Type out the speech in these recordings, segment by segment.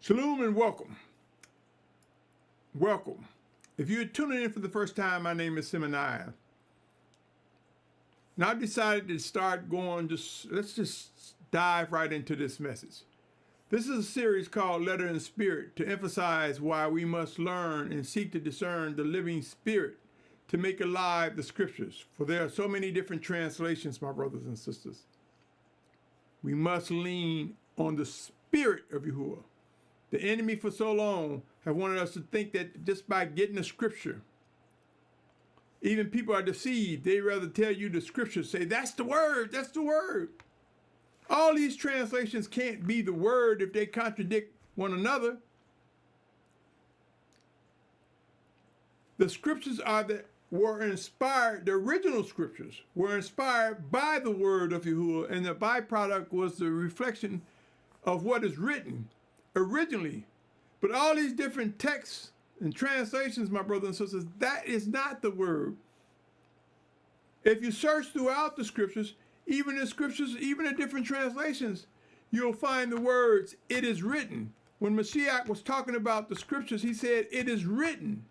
Shalum and welcome. Welcome. If you're tuning in for the first time, my name is Symmanayah. Now I've decided to start going, let's just dive right into this message. This is a series called Letter and Spirit to emphasize why we must learn and seek to discern the living spirit to make alive the scriptures. For there are so many different translations, my brothers and sisters. We must lean on the spirit of Yahuah. The enemy for so long have wanted us to think that just by getting the scripture, even people are deceived. They rather tell you the scriptures, say, that's the word, that's the word. All these translations can't be the word if they contradict one another. The scriptures were inspired, the original scriptures were inspired by the word of Yahuah, and the byproduct was the reflection of what is written originally. But all these different texts and translations, my brothers and sisters, that is not the word. If you search throughout the scriptures, even the different translations, you'll find the words, it is written. When Mashiach was talking about the scriptures, he said, it is written.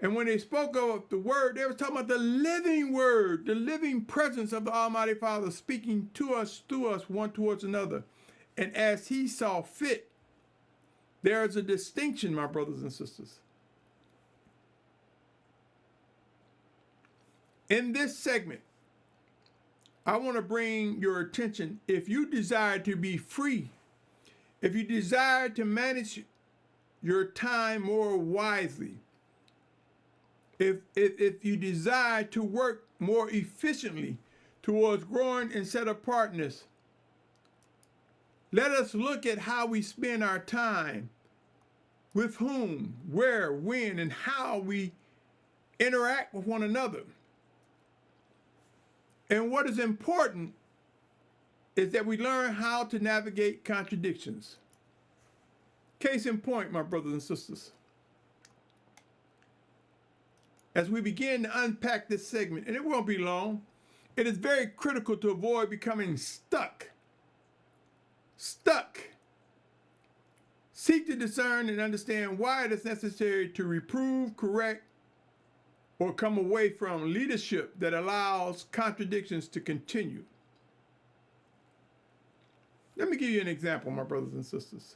And when they spoke of the word, they were talking about the living word, the living presence of the Almighty Father speaking to us, through us, one towards another. And as he saw fit, there is a distinction, my brothers and sisters. In this segment, I want to bring your attention, if you desire to be free, if you desire to manage your time more wisely, if you desire to work more efficiently towards growing in set-apartness, let us look at how we spend our time, with whom, where, when, and how we interact with one another. And what is important is that we learn how to navigate contradictions. Case in point, my brothers and sisters. As we begin to unpack this segment, and it won't be long, it is very critical to avoid becoming stuck. Seek to discern and understand why it is necessary to reprove, correct, or come away from leadership that allows contradictions to continue. Let me give you an example, my brothers and sisters.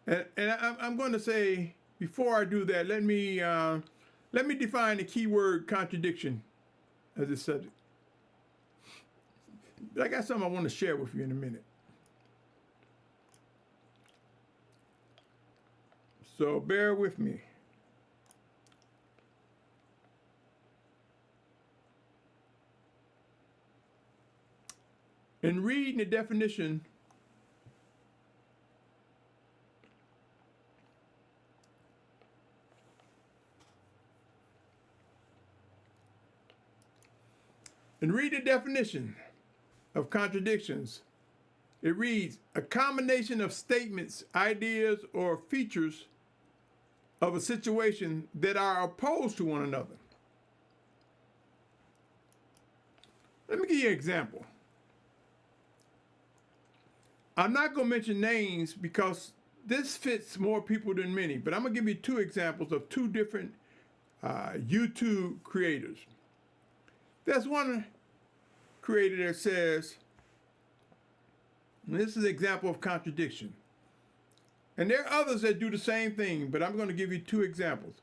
And I'm going to say, before I do that, let me define the key word contradiction as a subject. I got something I want to share with you in a minute. So bear with me. In reading the definition, of contradictions, it reads, a combination of statements, ideas, or features of a situation that are opposed to one another. Let me give you an example. I'm not going to mention names because this fits more people than many, but I'm going to give you two examples of two different YouTube creators. There's one creator that says, and this is an example of contradiction. And there are others that do the same thing, but I'm going to give you two examples.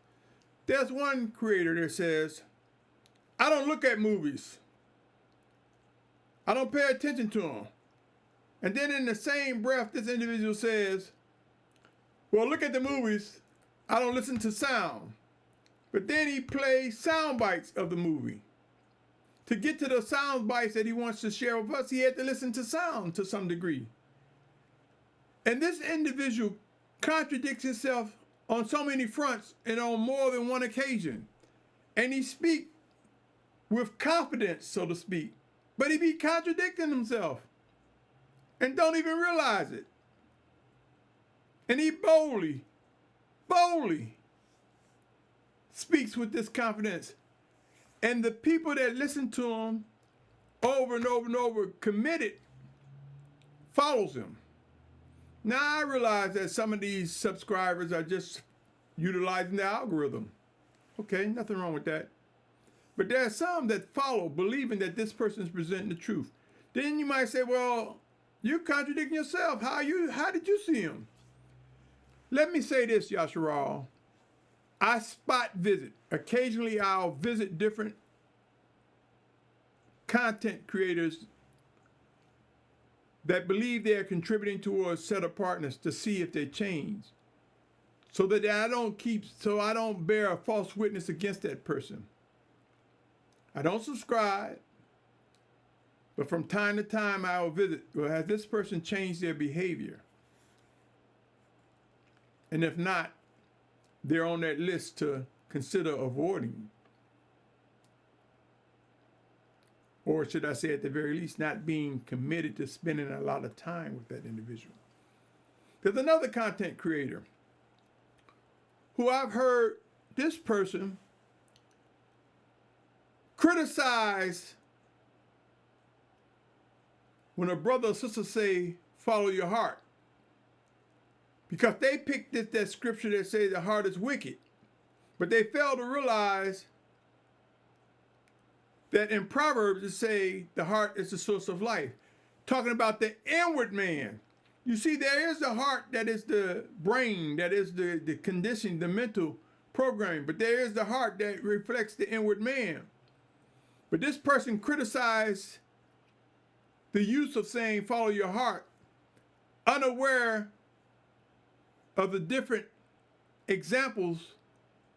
There's one creator that says, I don't look at movies. I don't pay attention to them. And then in the same breath, this individual says, well, look at the movies. I don't listen to sound. But then he plays sound bites of the movie. To get to the sound bites that he wants to share with us, he had to listen to sound to some degree. And this individual contradicts himself on so many fronts and on more than one occasion. And he speaks with confidence, so to speak. But he be contradicting himself and don't even realize it. And he boldly speaks with this confidence. And the people that listen to him over and over and over committed follows him. Now I realize that some of these subscribers are just utilizing the algorithm. Okay, nothing wrong with that. But there are some that follow, believing that this person is presenting the truth. Then you might say, well, you're contradicting yourself. How did you see him? Let me say this, Yahusha. I spot visit. Occasionally I'll visit different content creators that believe they are contributing towards set-apartness to see if they change. So that I don't bear a false witness against that person. I don't subscribe, but from time to time I will visit. Well, has this person changed their behavior? And if not, they're on that list to consider avoiding. Or should I say, at the very least, not being committed to spending a lot of time with that individual. There's another content creator who I've heard this person criticize when a brother or sister say, follow your heart. Because they picked that scripture that says the heart is wicked. But they fail to realize that in Proverbs it say the heart is the source of life. Talking about the inward man. You see, there is the heart that is the brain, that is the conditioning, the mental programming. But there is the heart that reflects the inward man. But this person criticized the use of saying follow your heart, unaware of the different examples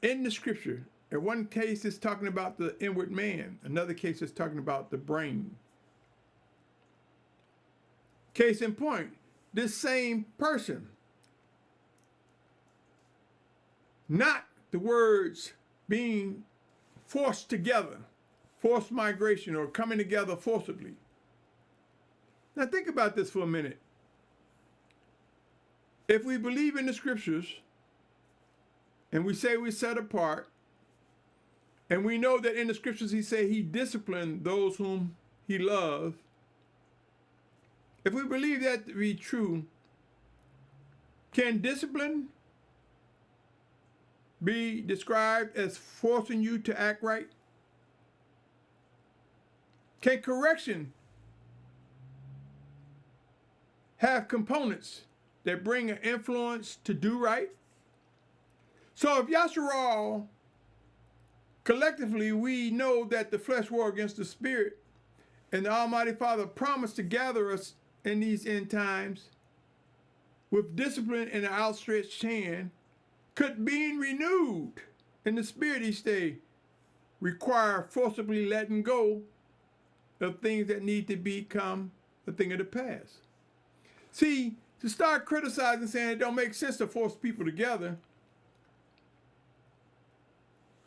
in the scripture. In one case, it's talking about the inward man. Another case is talking about the brain. Case in point, this same person, not the words being forced together, forced migration, or coming together forcibly. Now think about this for a minute. If we believe in the scriptures, and we say we're set apart, and we know that in the scriptures he say he disciplined those whom he loved, if we believe that to be true, can discipline be described as forcing you to act right? Can correction have components that bring an influence to do right? So if Yahusha, collectively we know that the flesh war against the spirit, and the Almighty Father promised to gather us in these end times with discipline and an outstretched hand, could being renewed in the spirit each day require forcibly letting go of things that need to become a thing of the past? See, to start criticizing, saying it don't make sense to force people together.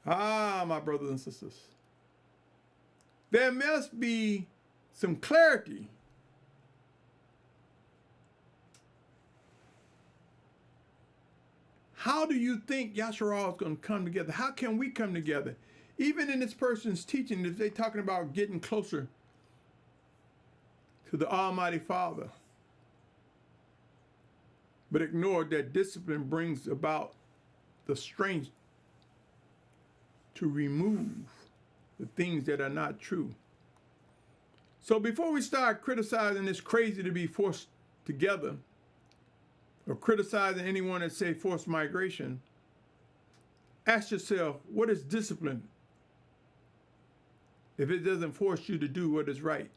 My brothers and sisters, there must be some clarity. How do you think Yahusha is going to come together? How can we come together? Even in this person's teaching, if they're talking about getting closer to the Almighty Father, but ignore that discipline brings about the strength to remove the things that are not true. So before we start criticizing it's crazy to be forced together, or criticizing anyone that say forced migration, ask yourself, what is discipline if it doesn't force you to do what is right?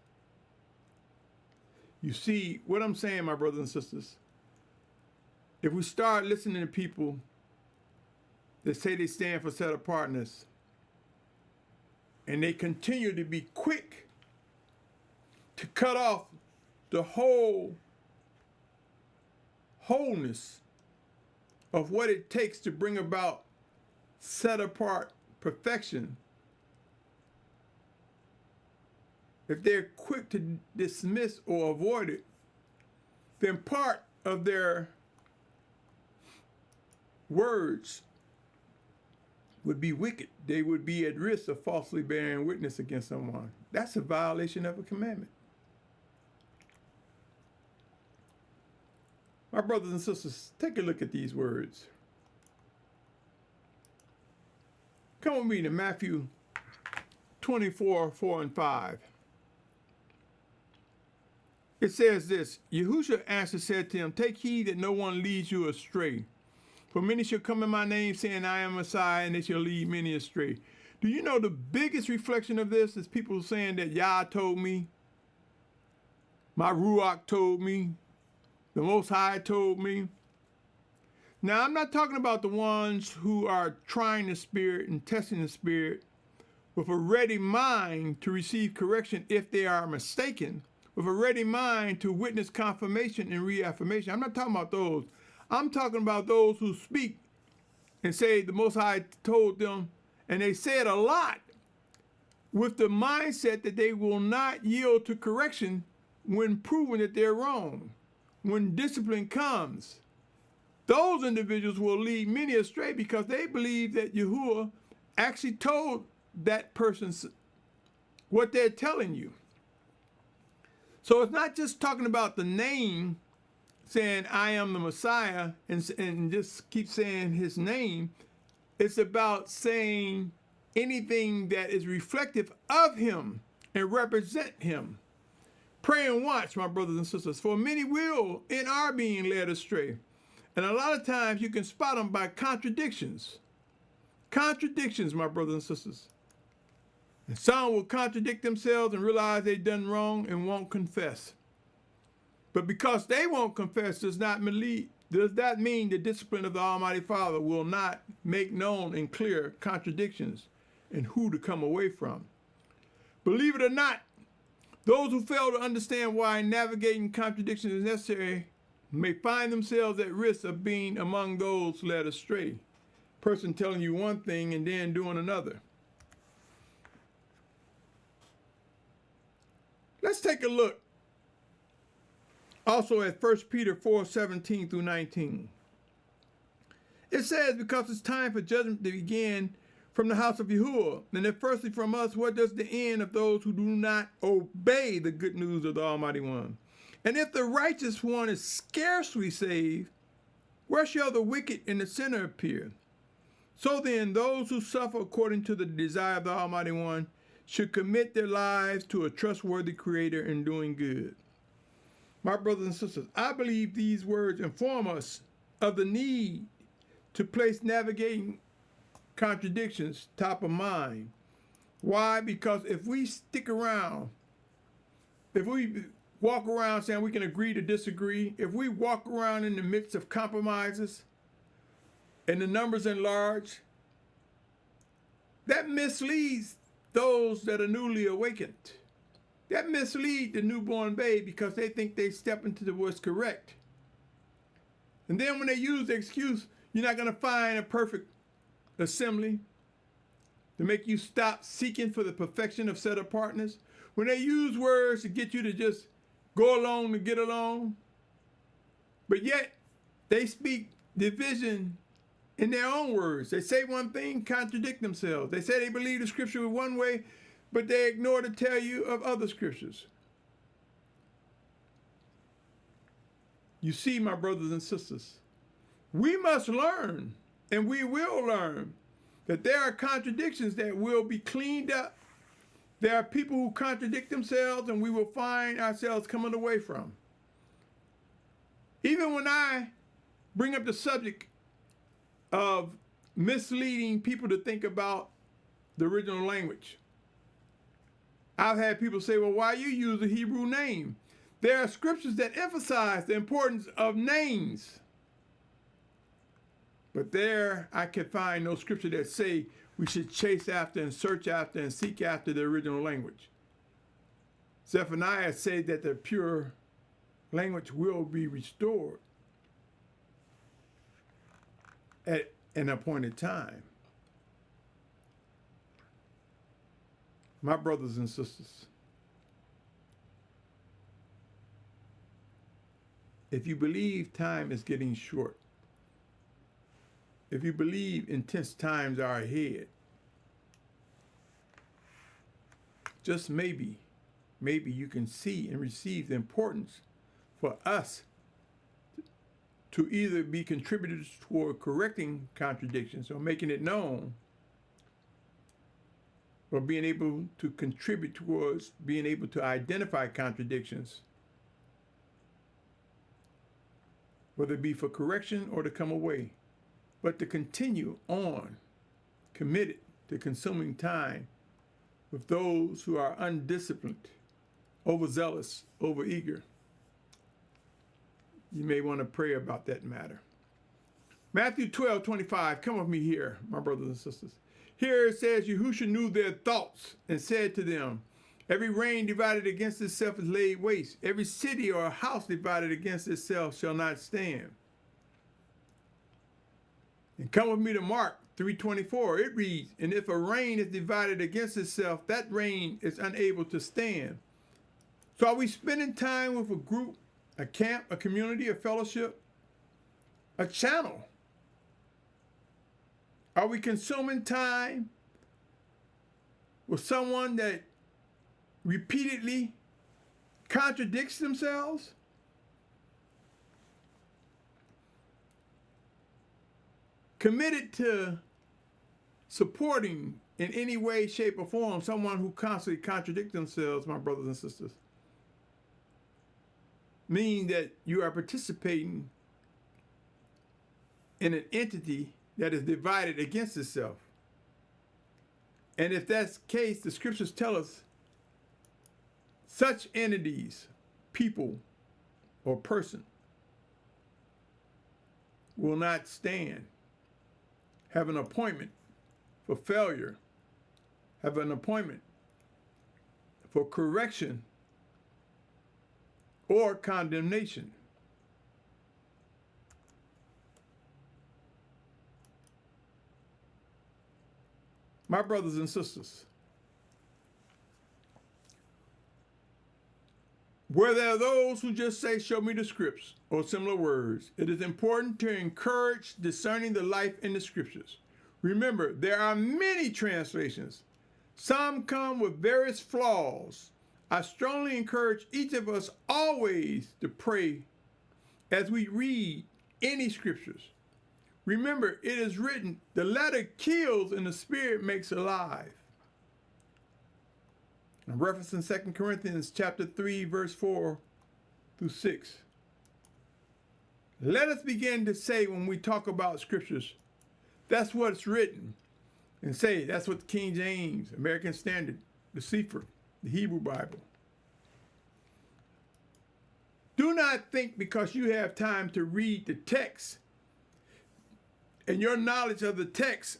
You see what I'm saying, my brothers and sisters? If we start listening to people that say they stand for set-apartness, and they continue to be quick to cut off the wholeness of what it takes to bring about set-apart perfection, if they're quick to dismiss or avoid it, then part of their words would be wicked. They would be at risk of falsely bearing witness against someone. That's a violation of a commandment. My brothers and sisters, take a look at these words. Come with me to Matthew 24, 4 and 5. It says this, Yahusha answered said to him, take heed that no one leads you astray. For many shall come in my name saying, I am Messiah, and they shall lead many astray. Do you know the biggest reflection of this is people saying that Yah told me, my Ruach told me, the Most High told me. Now, I'm not talking about the ones who are trying the Spirit and testing the Spirit with a ready mind to receive correction if they are mistaken, with a ready mind to witness confirmation and reaffirmation. I'm not talking about those. I'm talking about those who speak and say the Most High told them, and they say it a lot with the mindset that they will not yield to correction when proven that they're wrong. When discipline comes, those individuals will lead many astray because they believe that Yahuwah actually told that person what they're telling you. So it's not just talking about the name, saying I am the Messiah, and just keep saying his name. It's about saying anything that is reflective of him and represent him. Pray and watch, my brothers and sisters, for many will and are being led astray. And a lot of times you can spot them by contradictions. Contradictions, my brothers and sisters. And some will contradict themselves and realize they've done wrong and won't confess. But because they won't confess does that mean the discipline of the Almighty Father will not make known and clear contradictions and who to come away from. Believe it or not, those who fail to understand why navigating contradictions is necessary may find themselves at risk of being among those led astray. Person telling you one thing and then doing another. Let's take a look also at 1 Peter 4, 17 through 19. It says, because it's time for judgment to begin from the house of Yahuwah, and if firstly from us, what does the end of those who do not obey the good news of the Almighty One? And if the righteous one is scarcely saved, where shall the wicked and the sinner appear? So then, those who suffer according to the desire of the Almighty One should commit their lives to a trustworthy Creator in doing good. My brothers and sisters, I believe these words inform us of the need to place navigating contradictions top of mind. Why? Because if we stick around, if we walk around saying we can agree to disagree, if we walk around in the midst of compromises and the numbers enlarge, that misleads those that are newly awakened. That misleads the newborn babe because they think they step into what's correct. And then when they use the excuse, you're not going to find a perfect assembly to make you stop seeking for the perfection of set-apartness. When they use words to get you to just go along to get along, but yet they speak division in their own words. They say one thing, contradict themselves. They say they believe the scripture one way, but they ignore to tell you of other scriptures. You see, my brothers and sisters, we must learn, and we will learn, that there are contradictions that will be cleaned up. There are people who contradict themselves, and we will find ourselves coming away from. Even when I bring up the subject of misleading people to think about the original language, I've had people say, well, why you use a Hebrew name? There are scriptures that emphasize the importance of names. But there I can find no scripture that say we should chase after and search after and seek after the original language. Zephaniah said that the pure language will be restored at an appointed time. My brothers and sisters, if you believe time is getting short, if you believe intense times are ahead, just maybe you can see and receive the importance for us to either be contributors toward correcting contradictions or making it known, or being able to contribute towards being able to identify contradictions, whether it be for correction or to come away, but to continue on, committed to consuming time with those who are undisciplined, overzealous, overeager. You may want to pray about that matter. Matthew 12:25, come with me here, my brothers and sisters. Here it says, Yahusha knew their thoughts and said to them, every reign divided against itself is laid waste. Every city or house divided against itself shall not stand. And come with me to Mark 3:24. It reads, and if a reign is divided against itself, that reign is unable to stand. So are we spending time with a group, a camp, a community, a fellowship, a channel? Are we consuming time with someone that repeatedly contradicts themselves? Committed to supporting in any way, shape, or form someone who constantly contradicts themselves, my brothers and sisters, meaning that you are participating in an entity that is divided against itself. And if that's the case, the scriptures tell us such entities, people, or person will not stand, have an appointment for failure, have an appointment for correction or condemnation. My brothers and sisters, where there are those who just say, show me the scripts, or similar words, it is important to encourage discerning the life in the scriptures. Remember, there are many translations. Some come with various flaws. I strongly encourage each of us always to pray as we read any scriptures. Remember, it is written, the letter kills and the spirit makes alive. I'm referencing 2 Corinthians chapter 3, verse 4 through 6. Let us begin to say when we talk about scriptures, that's what's written. And say, that's what the King James, American Standard, the Sefer, the Hebrew Bible. Do not think because you have time to read the text and your knowledge of the text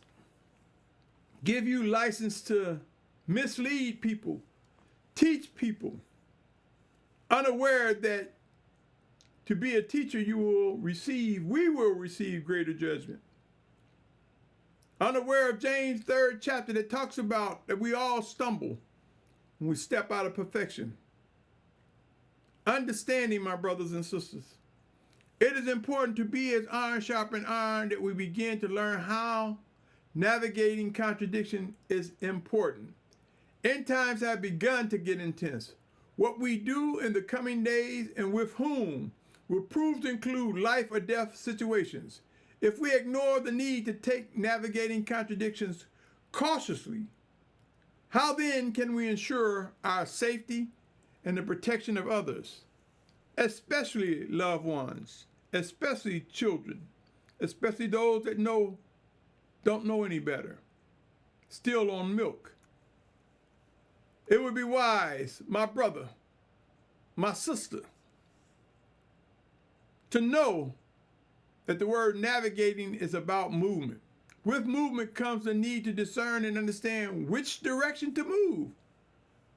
give you license to mislead people, teach people, unaware that to be a teacher we will receive greater judgment. Unaware of James' 3rd chapter that talks about that we all stumble when we step out of perfection. Understanding, my brothers and sisters, it is important to be as iron sharpens iron that we begin to learn how navigating contradiction is important. End times have begun to get intense. What we do in the coming days and with whom will prove to include life or death situations. If we ignore the need to take navigating contradictions cautiously, how then can we ensure our safety and the protection of others, especially loved ones, especially children, especially those that don't know any better, still on milk? It would be wise, my brother, my sister, to know that the word navigating is about movement. With movement comes the need to discern and understand which direction to move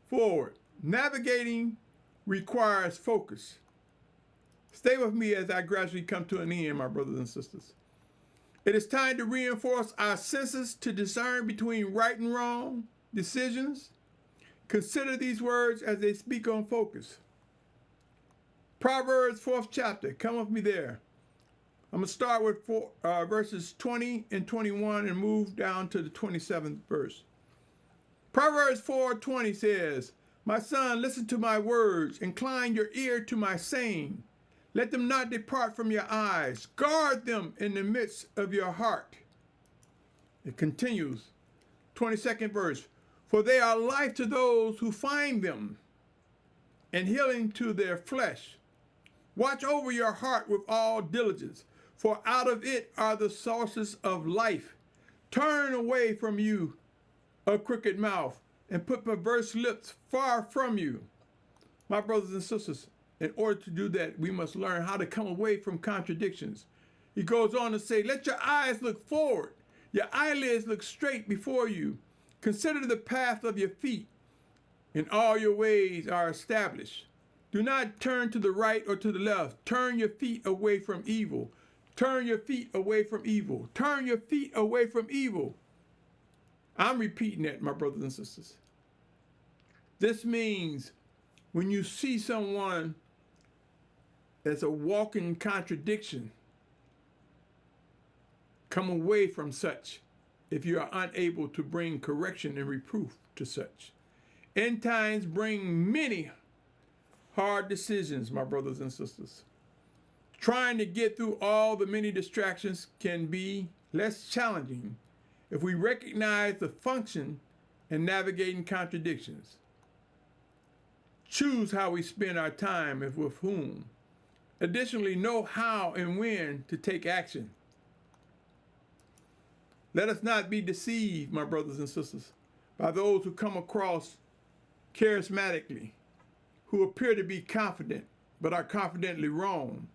forward. Navigating requires focus. Stay with me as I gradually come to an end, my brothers and sisters. It is time to reinforce our senses to discern between right and wrong decisions. Consider these words as they speak on focus. Proverbs 4th chapter, come with me there. I'm going to start with verses 20 and 21 and move down to the 27th verse. Proverbs 4:20 says, my son, listen to my words, incline your ear to my saying. Let them not depart from your eyes. Guard them in the midst of your heart. It continues, 22nd verse. For they are life to those who find them, and healing to their flesh. Watch over your heart with all diligence, for out of it are the sources of life. Turn away from you a crooked mouth, and put perverse lips far from you. My brothers and sisters, in order to do that, we must learn how to come away from contradictions. He goes on to say, let your eyes look forward, your eyelids look straight before you. Consider the path of your feet, and all your ways are established. Do not turn to the right or to the left. Turn your feet away from evil. Turn your feet away from evil. Turn your feet away from evil. I'm repeating that, my brothers and sisters. This means when you see someone that's a walking contradiction, come away from such if you are unable to bring correction and reproof to such. End times bring many hard decisions, my brothers and sisters. Trying to get through all the many distractions can be less challenging if we recognize the function in navigating contradictions. Choose how we spend our time and with whom. Additionally, know how and when to take action. Let us not be deceived, my brothers and sisters, by those who come across charismatically, who appear to be confident, but are confidently wrong.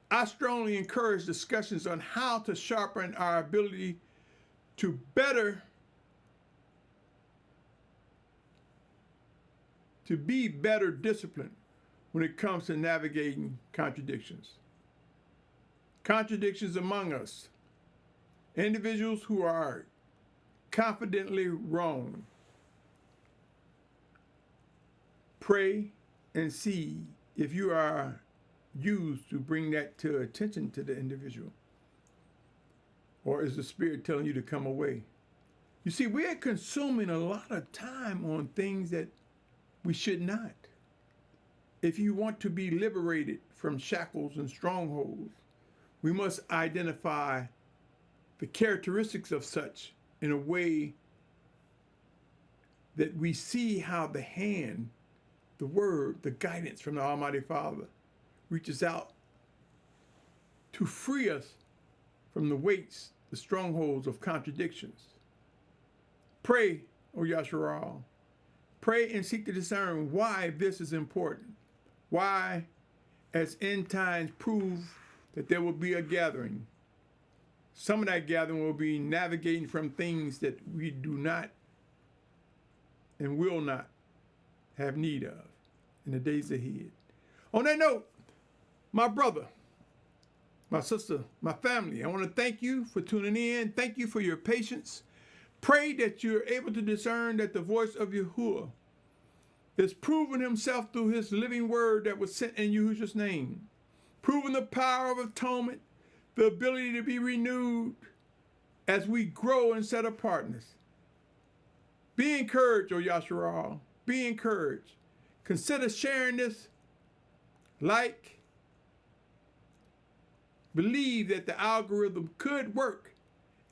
I strongly encourage discussions on how to sharpen our ability to be better disciplined when it comes to navigating contradictions. Contradictions among us. Individuals who are confidently wrong. Pray and see if you are used to bring that to attention to the individual. Or is the Spirit telling you to come away? You see, we're consuming a lot of time on things that we should not. If you want to be liberated from shackles and strongholds, we must identify the characteristics of such in a way that we see how the hand, the word, the guidance from the Almighty Father reaches out to free us from the weights, the strongholds of contradictions. Pray, O Yahusha. Pray and seek to discern why this is important. Why, as end times prove that there will be a gathering. Some of that gathering will be navigating from things that we do not and will not have need of in the days ahead. On that note, my brother, my sister, my family, I want to thank you for tuning in. Thank you for your patience. Pray that you're able to discern that the voice of Yahuah is proving himself through his living word that was sent in Yahusha's name, proving the power of atonement, the ability to be renewed as we grow in set-apartness. Be encouraged, O Yahusha. Be encouraged. Consider sharing this. Like. Believe that the algorithm could work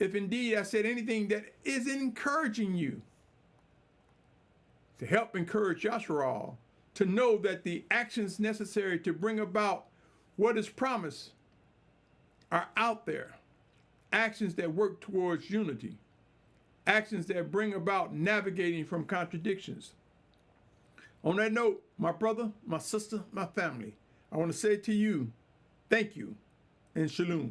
if indeed I said anything that is encouraging you. To help encourage Yahusha to know that the actions necessary to bring about what is promised are out there. Actions that work towards unity. Actions that bring about navigating from contradictions. On that note, my brother, my sister, my family, I want to say to you, thank you and Shalum.